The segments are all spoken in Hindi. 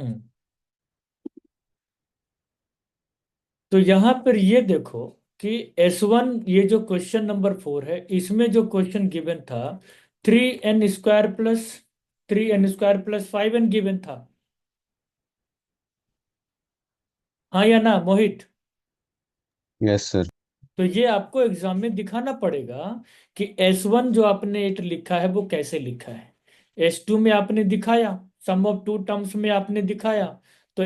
हम्म। तो यहां पर ये देखो कि S1, ये जो क्वेश्चन नंबर 4 है, इसमें जो क्वेश्चन गिवन था 3n² + 5n गिवन था। हाँ या ना मोहित? Yes sir. तो ये आपको एग्जाम में दिखाना पड़ेगा कि S1 जो आपने एट लिखा है वो कैसे लिखा है। S2 में आपने दिखाया, सम ऑफ टू टर्म्स में आपने दिखाया, तो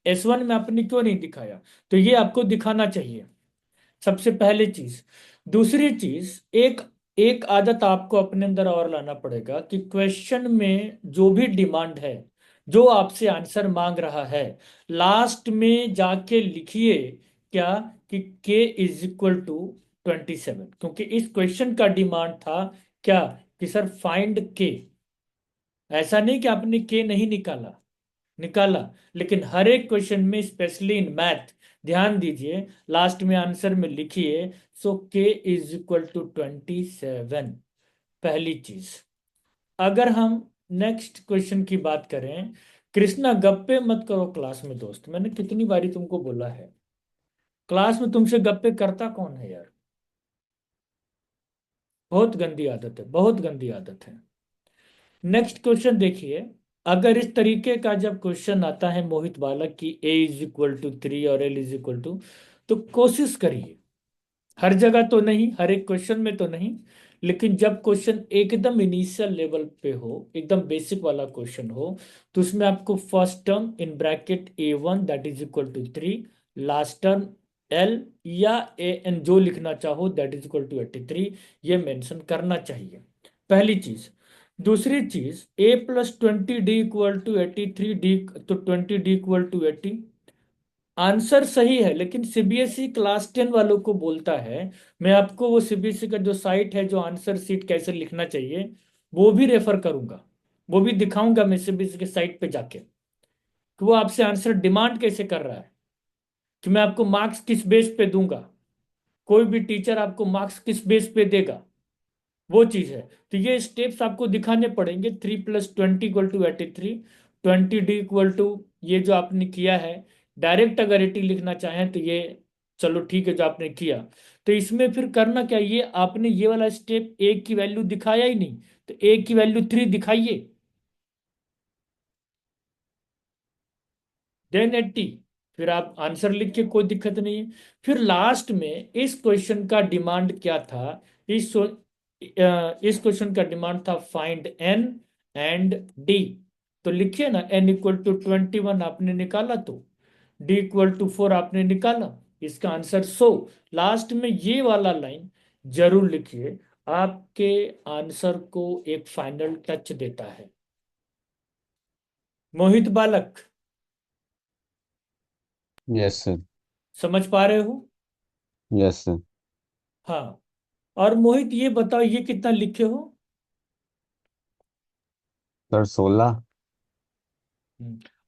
S1 में आपने क्यों नहीं दिखाया? तो ये आपको दिखाना चाहिए, सबसे पहली चीज। दूसरी चीज, एक एक आदत आपको अपने अंदर और लाना पड़ेगा कि क्वेश्चन में जो भी डिमांड है, जो आपसे आंसर मांग रहा है, लास्ट में जाके लिखिए क्या, कि K = 27, क्योंकि इस क्वेश्चन का डिमांड था क्या, कि सर फाइंड के। ऐसा नहीं कि आपने के नहीं निकाला, निकाला, लेकिन हर एक क्वेश्चन में, स्पेशली इन मैथ, ध्यान दीजिए, लास्ट में आंसर में लिखिए K = 27। पहली चीज। अगर हम नेक्स्ट क्वेश्चन की बात करें, कृष्णा गप्पे मत करो क्लास में दोस्त, मैंने कितनी बारी तुमको बोला है, क्लास में तुमसे गप्पे करता कौन है यार? बहुत गंदी आदत है, बहुत गंदी आदत है। नेक्स्ट क्वेश्चन देखिए। अगर इस तरीके का जब क्वेश्चन आता है मोहित बालक की A = 3 और L = 2, तो कोशिश करिए, हर जगह तो नहीं, हर एक क्वेश्चन में तो नहीं, लेकिन जब क्वेश्चन एकदम इनिशियल लेवल पे हो, एकदम बेसिक वाला क्वेश्चन हो, तो उसमें आपको first term in bracket A1 = 3, last term L या AN जो लिखना चाहो = 83, ये मेंशन करना चाहिए, पहली चीज। दूसरी चीज, A + 20D = 83, तो 20D = 80, आंसर सही है, लेकिन सीबीएसई क्लास 10 वालों को बोलता है। मैं आपको वो सीबीएसई का जो साइट है, जो आंसर सीट कैसे लिखना चाहिए, वो भी रेफर करूंगा, वो भी दिखाऊंगा मैं सीबीएसई के साइट पे जाके, कि वो आपसे आंसर डिमांड कैसे कर रहा है, कि मैं आपको मार्क्स किस बेस पे दूंगा, कोई भी टीचर आपको मार्क्स किस बेस पे देगा, वो चीज है। तो ये स्टेप्स आपको दिखाने पड़ेंगे। 3 + 20 = 83, 20D = ये जो आपने किया है, डायरेक्ट अगर 80 लिखना चाहें तो ये, चलो ठीक है जो आपने किया। तो इसमें फिर करना क्या, ये आपने ये वाला स्टेप एक की वैल्यू दिखाया ही नहीं, तो एक की वैल्यू 3 दिखाइए, देन 80, फिर आप आंसर लिख के कोई दिक्कत नहीं है। फिर लास्ट में इस क्वेश्चन का डिमांड क्या था, इस क्वेश्चन का डिमांड था फाइंड N एंड D। तो लिखिए ना, N = 21 आपने निकाला, तो D = 4 आपने निकाला, इसका आंसर 100। लास्ट में ये वाला लाइन जरूर लिखिए, आपके आंसर को एक फाइनल टच देता है। मोहित बालक, यस सर। समझ पा रहे हो? Yes sir. हाँ। और मोहित ये बताओ, ये कितना लिखे हो? सर 16।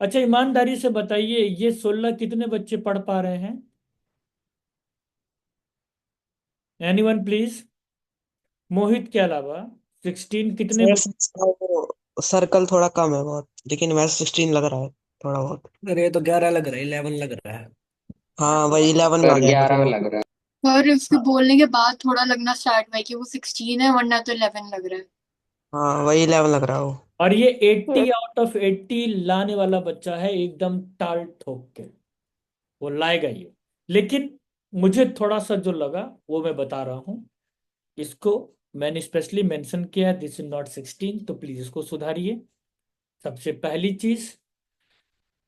अच्छा, ईमानदारी से बताइए, ये 16 कितने बच्चे पढ़ पा रहे हैं? Anyone please. मोहित के अलावा 16 कितने सर बच्चे? वो सर्कल थोड़ा कम है बहुत, लेकिन वैसे 16 लग रहा है थोड़ा बहुत। अरे ये तो 11 लग रहा है, 11 लग रहा है। हाँ वही 11 में आ सर गया मुझे 11 वो। लग रहा और उसके बोलने के बाद थोड़ा लगना स्टार्ट हुआ है कि वो 16 है, वरना तो 11 लग रहा है। हाँ वही 11 लग रहा है वो। और ये 80 आउट ऑफ 80 लाने वाला बच्चा है, एकदम टाल ठोक के वो लाएगा ये। लेकिन मुझे थोड़ा सा जो लगा वो मैं बता रहा हूँ, इसको मैंने स्पेशली मेंशन किया है, दिस इज नॉट 16, तो प्लीज इसको सुधारिए, सबसे पहली चीज।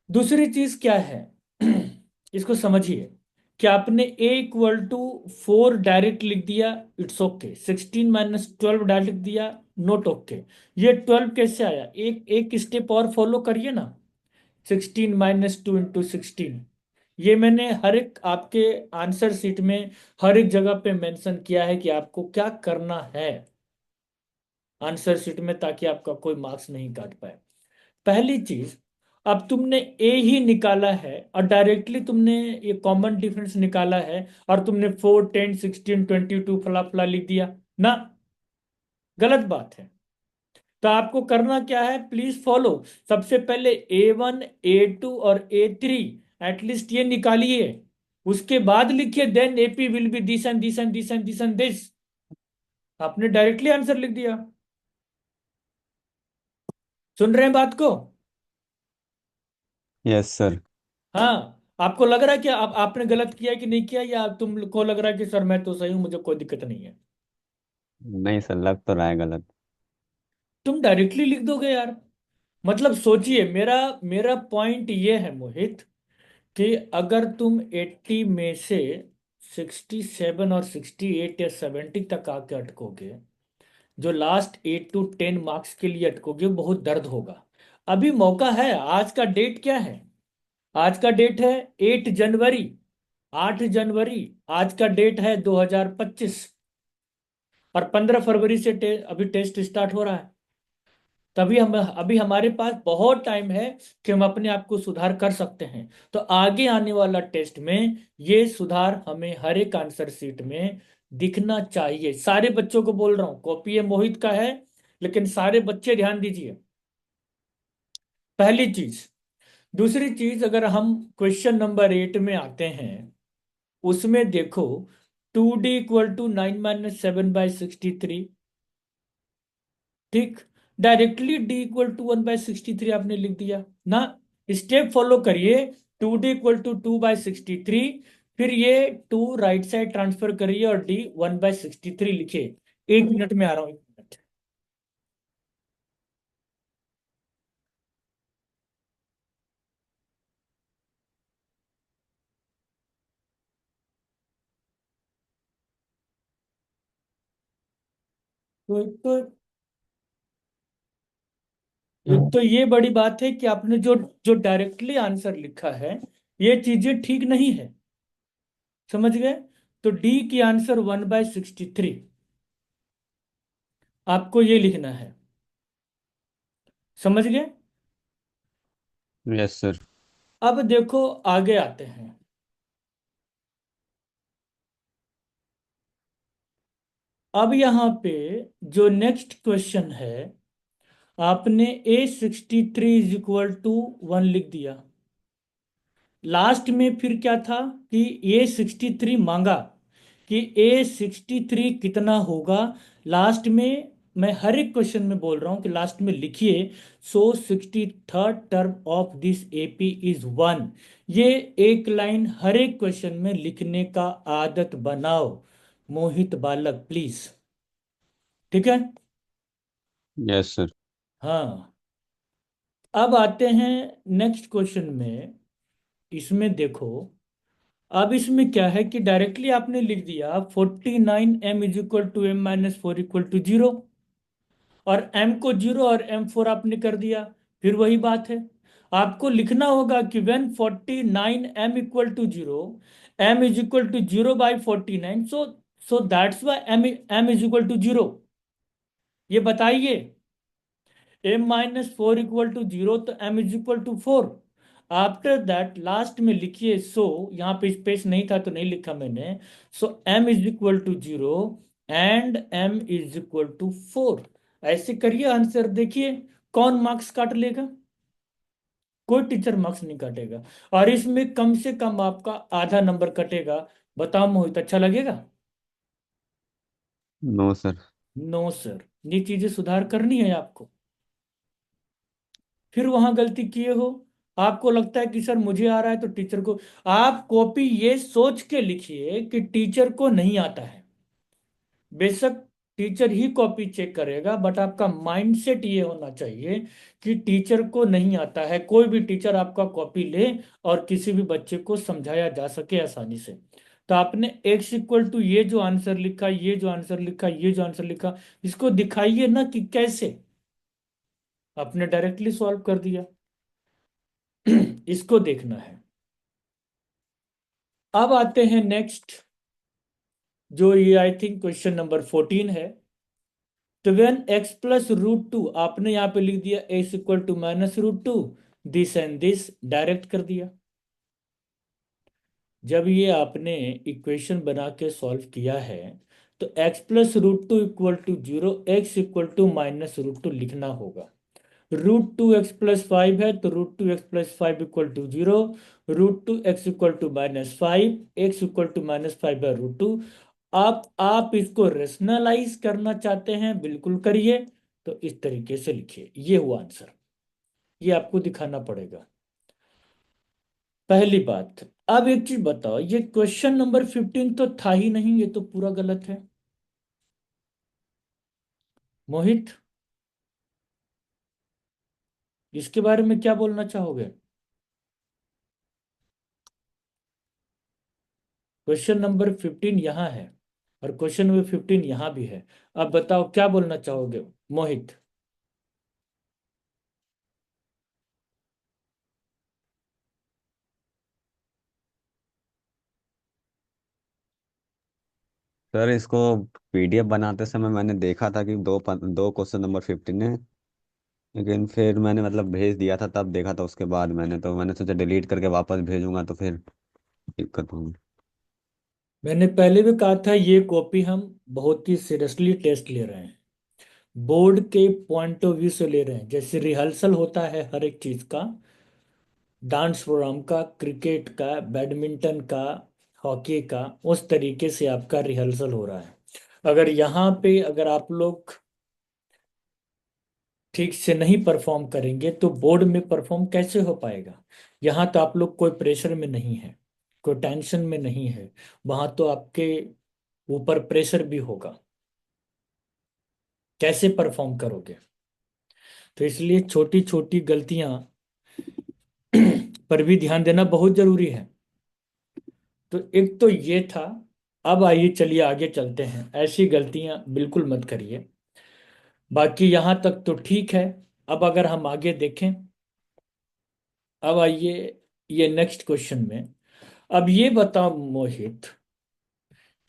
दूसरी चीज क्या है, इसको समझिए, कि आपने A = 4 डायरेक्ट लिख दिया, इट्स ओके, 16 - 12 डायरेक्ट लिख दिया, नोट ओके। ये 12 कैसे आया, एक एक स्टेप और फॉलो करिए ना, 16 - 2 × 16, ये मैंने हर एक आपके आंसर शीट में हर एक जगह पे मेंशन किया है कि आपको क्या करना है आंसर शीट में, ताकि आपका कोई मार्क्स नहीं काट पाए। पहली चीज, अब तुमने ए ही निकाला है और डायरेक्टली तुमने ये कॉमन डिफरेंस निकाला है, और तुमने 4 10 16 22 फला फला लिख दिया ना, गलत बात है। तो आपको करना क्या है, प्लीज फॉलो। सबसे पहले A1 A2 और A3 एटलीस्ट ये निकालिए, उसके बाद लिखिए then AP will be this and this and this and this and this. आपने डायरेक्टली आंसर लिख दिया। सुन रहे हैं बात को? Yes sir. हाँ। आपको लग रहा है कि आपने गलत किया है कि नहीं किया, या तुमको लग रहा है कि सर मैं तो सही हूं, मुझे कोई दिक्कत नहीं है? नहीं सर, लग तो रहा है गलत। तुम डायरेक्टली लिख दोगे यार। मतलब सोचिए, मेरा मेरा पॉइंट ये है मोहित, कि अगर तुम 80 में से 67 और 68 या 70 तक आके अटकोगे, जो लास्ट 8 to 10 मार्क्स के लिए अटकोगे, बहुत दर्द होगा। अभी मौका है। आज का डेट क्या है? आज का डेट है 8 जनवरी, 8 जनवरी। आज का डेट है 2025, और 15 फरवरी से अभी टेस्ट स्टार्ट हो रहा है। तभी हम अभी हमारे पास बहुत टाइम है कि हम अपने आप को सुधार कर सकते हैं। तो आगे आने वाला टेस्ट में ये सुधार हमें हर एक आंसर शीट में दिखना चाहिए। सारे बच्चों को बोल रहा हूँ, कॉपी ये मोहित का है, लेकिन सारे बच्चे ध्यान दीजिए। पहली चीज। दूसरी चीज, अगर हम क्वेश्चन नंबर 8 में आते हैं, उसमें देखो 2D = 9 - 7/63। ठीक। डायरेक्टली D = 1/63 आपने लिख दिया ना। स्टेप फॉलो करिए। 2D = 2/63, फिर ये 2 राइट साइड ट्रांसफर करिए और D 1/63 लिखिए। 1 मिनट में आ रहा हूँ, 1 मिनट। तो एक तो ये बड़ी बात है कि आपने जो जो डायरेक्टली आंसर लिखा है, ये चीजें ठीक नहीं है। समझ गए? तो डी की आंसर 1/63, आपको ये लिखना है। समझ गए? Yes sir. अब देखो, आगे आते हैं। अब यहाँ पे जो नेक्स्ट क्वेश्चन है, आपने A63 = 1 लिख दिया। लास्ट में फिर क्या था कि A63 मांगा, कि A63 कितना होगा। लास्ट में मैं हर एक क्वेश्चन में बोल रहा हूं कि लास्ट में लिखिए, सो 63rd term of this AP is 1। ये एक लाइन हर एक क्वेश्चन में लिखने का आदत बनाओ मोहित बालक, प्लीज। ठीक है? Yes sir. हाँ। अब आते हैं नेक्स्ट क्वेश्चन में। इसमें देखो, अब इसमें क्या है कि डायरेक्टली आपने लिख दिया 49M = M - 4 = 0, और M को 0 और M4 आपने कर दिया। फिर वही बात है, आपको लिखना होगा कि when 49M = 0, M = 0/49, so that's why M = 0। ये बताइए, M - 4 = 0, तो M = 4। आफ्टर दैट लास्ट में लिखिए सो, यहाँ पे स्पेस नहीं था तो नहीं लिखा मैंने। सो M = 0 एंड M = 4। ऐसे करिए आंसर, देखिए कौन मार्क्स काट लेगा। कोई टीचर मार्क्स नहीं काटेगा, और इसमें कम से कम आपका आधा नंबर कटेगा। बताओ मोहित, अच्छा लगेगा? No sir. No sir. ये चीजें सुधार करनी है आपको। फिर वहां गलती किए हो, आपको लगता है कि सर मुझे आ रहा है तो टीचर को। आप कॉपी ये सोच के लिखिए कि टीचर को नहीं आता है। बेशक टीचर ही कॉपी चेक करेगा, बट आपका माइंडसेट ये होना चाहिए कि टीचर को नहीं आता है। कोई भी टीचर आपका कॉपी ले और किसी भी बच्चे को समझाया जा सके आसानी से। तो आपने X = ये जो आंसर लिखा, ये जो आंसर लिखा, ये जो आंसर लिखा, इसको दिखाइए ना कि कैसे आपने डायरेक्टली सॉल्व कर दिया। इसको देखना है। अब आते हैं नेक्स्ट, जो ये आई थिंक क्वेश्चन नंबर 14 है। तो वेन x + √2, आपने यहाँ पे लिख दिया x = -√2, this and this direct कर दिया। जब ये आपने इक्वेशन बना के सॉल्व किया है, तो x+√2 = 0, x = -√2 लिखना होगा। √2x+5 है तो √2x+5 = 0, √2x = -5, x = -5/√2। आप इसको रेशनलाइज करना चाहते हैं, बिल्कुल करिए। तो इस तरीके से लिखिए, ये हुआ आंसर। ये आपको दिखाना पड़ेगा, पहली बात। अब एक चीज बताओ, ये क्वेश्चन नंबर 15 तो था ही नहीं, ये तो पूरा गलत है। मोहित, इसके बारे में क्या बोलना चाहोगे? क्वेश्चन नंबर 15 यहाँ है और क्वेश्चन नंबर 15 यहाँ भी है। अब बताओ क्या बोलना चाहोगे मोहित? सर इसको पीडीएफ बनाते समय मैंने देखा था कि दो क्वेश्चन नंबर 15 है, लेकिन फिर मैंने मतलब भेज दिया था, तब देखा था उसके बाद मैंने सोचा डिलीट करके वापस भेजूंगा तो फिर दिक्कत होगी। मैंने पहले भी कहा था, ये कॉपी हम बहुत ही सीरियसली टेस्ट ले रहे हैं, बोर्ड के पॉइंट ऑफ व्यू से ले रहे हैं। जैसे रिहर्सल होता है हर एक चीज का, डांस प्रोग्राम का, क्रिकेट का, बैडमिंटन का, हॉकी का, उस तरीके से आपका रिहर्सल हो रहा है। अगर यहाँ पे अगर आप लोग ठीक से नहीं परफॉर्म करेंगे तो बोर्ड में परफॉर्म कैसे हो पाएगा? यहाँ तो आप लोग कोई प्रेशर में नहीं है, कोई टेंशन में नहीं है, वहां तो आपके ऊपर प्रेशर भी होगा, कैसे परफॉर्म करोगे? तो इसलिए छोटी छोटी गलतियां पर भी ध्यान देना बहुत जरूरी है। तो एक तो ये था। अब आइए चलिए आगे चलते हैं, ऐसी गलतियां बिल्कुल मत करिए। बाकी यहां तक तो ठीक है। अब अगर हम आगे देखें, अब आइए ये नेक्स्ट क्वेश्चन में। अब ये बताओ मोहित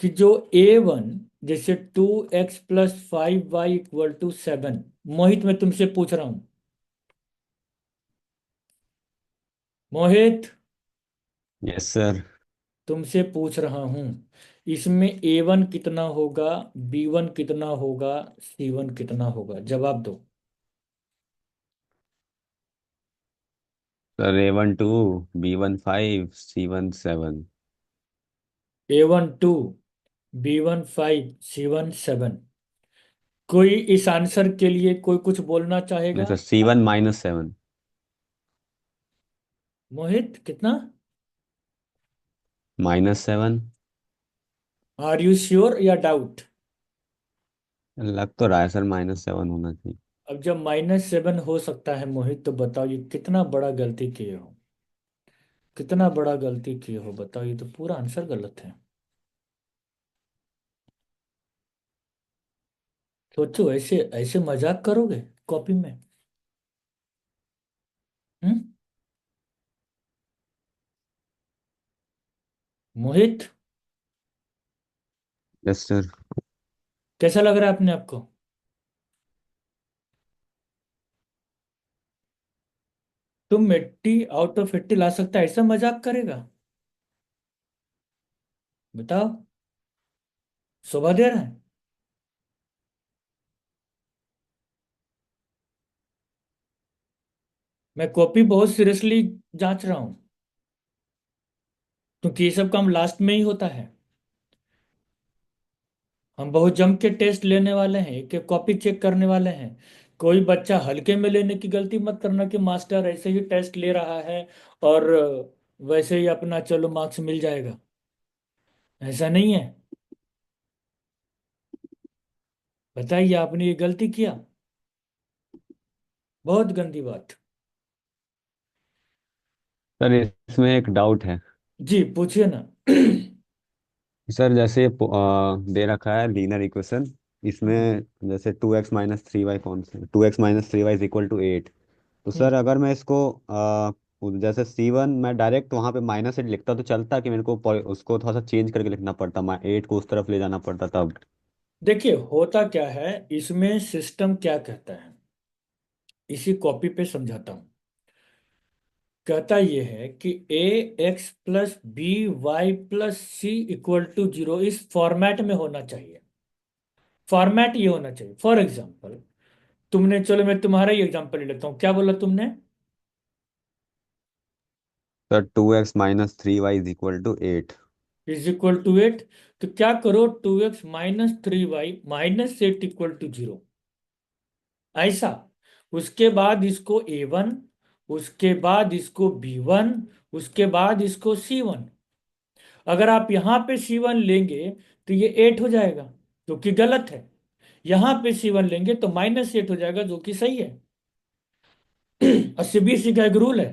कि जो A1, जैसे 2x + 5y = 7, मोहित मैं तुमसे पूछ रहा हूं, मोहित यस सर। तुमसे पूछ रहा हूं, इसमें A1 कितना होगा, B1 कितना होगा, C1 कितना होगा? जवाब दो। Sir A1 2, B1 5, C1 7। A1 2, B1 5, C1 7। कोई इस आंसर के लिए कोई कुछ बोलना नहीं चाहेगा? Sir, C1 - 7। मोहित कितना? -7। आर यू श्योर या डाउट? लग तो रहा है सर -7 होना चाहिए। अब जब -7 हो सकता है मोहित, तो बताओ ये कितना बड़ा गलती किए हो, कितना बड़ा गलती किए हो बताओ, ये तो पूरा आंसर गलत है। सोचो, ऐसे ऐसे मजाक करोगे कॉपी में? हम्म? मोहित, यस सर। कैसा लग रहा है अपने आपको? तुम 80 आउट ऑफ 80 ला सकता है, ऐसा मजाक करेगा? बताओ, शोभा दे रहा है? मैं कॉपी बहुत सीरियसली जांच रहा हूं, क्योंकि ये सब काम लास्ट में ही होता है। हम बहुत जम के टेस्ट लेने वाले हैं, एक एक कॉपी चेक करने वाले हैं। कोई बच्चा हल्के में लेने की गलती मत करना कि मास्टर ऐसे ही टेस्ट ले रहा है और वैसे ही अपना चलो मार्क्स मिल जाएगा। ऐसा नहीं है। बताइए, आपने ये गलती किया, बहुत गंदी बात। सर इसमें एक डाउट है। जी पूछिए ना। सर जैसे दे रखा है लीनियर इक्वेशन, इसमें जैसे 2x - 3y, कौन से 2x - 3y = 8। तो हम्म, सर अगर मैं इसको जैसे C1 मैं डायरेक्ट वहाँ पे -8 लिखता तो चलता, कि मेरे को उसको थोड़ा सा चेंज करके लिखना पड़ता, 8 को उस तरफ ले जाना पड़ता तब? देखिए होता क्या है, इसमें सिस्टम क्या कहता है, इसी कॉपी पे समझाता हूँ। कहता यह है कि AX + BY + C = 0 इस फॉर्मेट में होना चाहिए। फॉर्मेट ये होना चाहिए। फॉर एग्जाम्पल तुमने, चलो मैं तुम्हारा ही एग्जाम्पल ले लेता हूँ, क्या बोला तुमने? Sir 2x - 3y is equal to 8। Is equal to 8। तो क्या करो, 2x - 3y - 8 = 0, ऐसा। उसके बाद इसको A1, उसके बाद इसको B1, उसके बाद इसको C1। अगर आप यहां पे C1 लेंगे तो ये 8 हो जाएगा, जो कि गलत है। यहां पे C1 लेंगे तो -8 हो जाएगा, जो कि सही है। और सीबीएसई का एक रूल है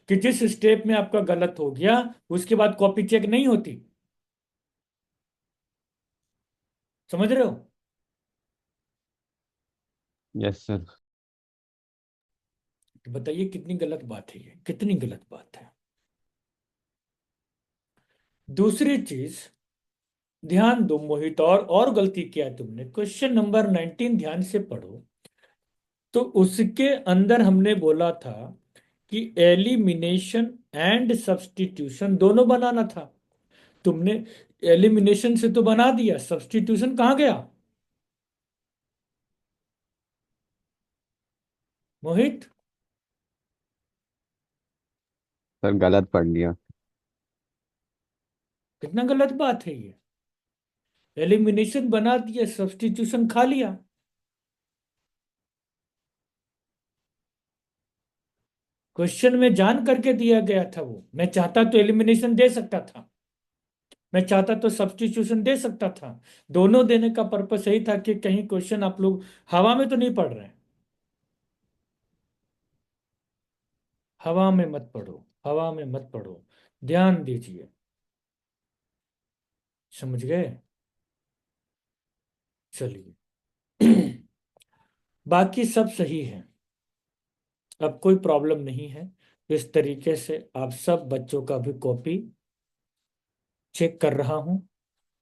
कि जिस स्टेप में आपका गलत हो गया उसके बाद कॉपी चेक नहीं होती। समझ रहे हो? Yes sir. तो बताइए कितनी गलत बात है ये, कितनी गलत बात है। दूसरी चीज, ध्यान दो मोहित, और गलती किया है तुमने। क्वेश्चन नंबर 19 ध्यान से पढ़ो। तो उसके अंदर हमने बोला था कि एलिमिनेशन एंड सब्स्टिट्यूशन दोनों बनाना था। तुमने एलिमिनेशन से तो बना दिया, सब्स्टिट्यूशन कहाँ गया मोहित? सर गलत पढ़ लिया। कितना गलत बात है ये। एलिमिनेशन बना दिया, सब्स्टिट्यूशन खा लिया। क्वेश्चन में जान करके दिया गया था वो। मैं चाहता तो एलिमिनेशन दे सकता था, मैं चाहता तो सब्स्टिट्यूशन दे सकता था। दोनों देने का पर्पस यही था कि कहीं क्वेश्चन आप लोग हवा में तो नहीं पढ़ रहे हैं। हवा में मत पढ़ो, हवा में मत पढ़ो, ध्यान दीजिए। समझ गए? चलिए। बाकी सब सही है, अब कोई प्रॉब्लम नहीं है। इस तरीके से आप सब बच्चों का भी कॉपी चेक कर रहा हूं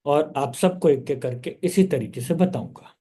और आप सबको एक एक करके इसी तरीके से बताऊंगा।